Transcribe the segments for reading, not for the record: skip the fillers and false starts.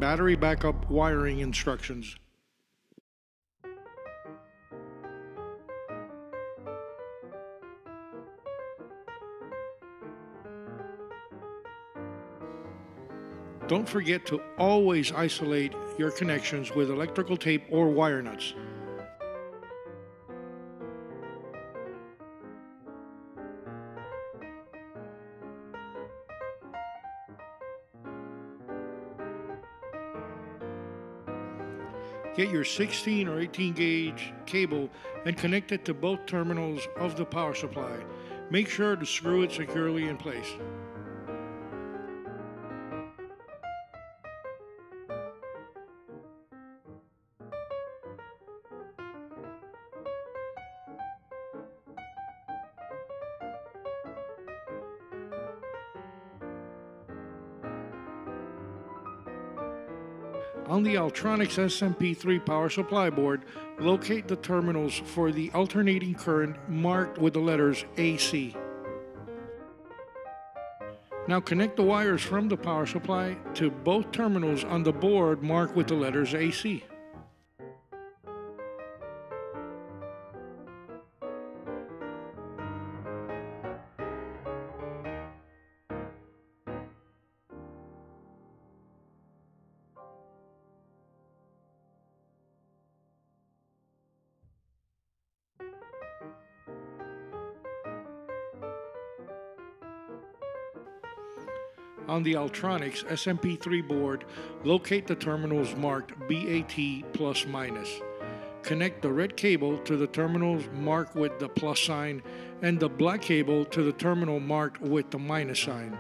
battery backup wiring instructions. Don't forget to always isolate your connections with electrical tape or wire nuts. Get your 16 or 18 gauge cable and connect it to both terminals of the power supply. Make sure to screw it securely in place. On the Altronix SMP3 power supply board, locate the terminals for the alternating current marked with the letters AC. Now connect the wires from the power supply to both terminals on the board marked with the letters AC. On the Altronix SMP3 board, locate the terminals marked BAT plus minus. Connect the red cable to the terminals marked with the plus sign and the black cable to the terminal marked with the minus sign.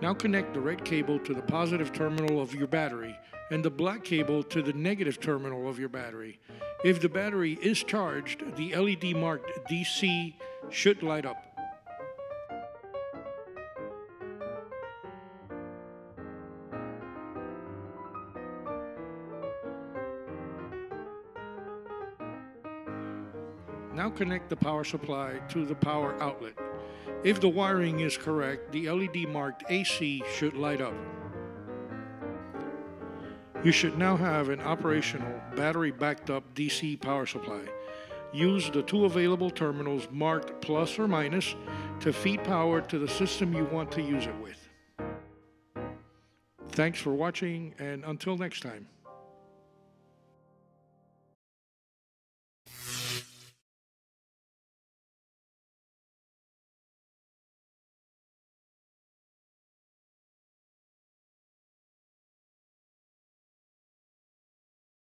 Now connect the red cable to the positive terminal of your battery and the black cable to the negative terminal of your battery. If the battery is charged, the LED marked DC should light up. Now connect the power supply to the power outlet. If the wiring is correct, the LED marked AC should light up. You should now have an operational battery backed up DC power supply. Use the two available terminals marked plus or minus to feed power to the system you want to use it with. Thanks for watching, and until next time.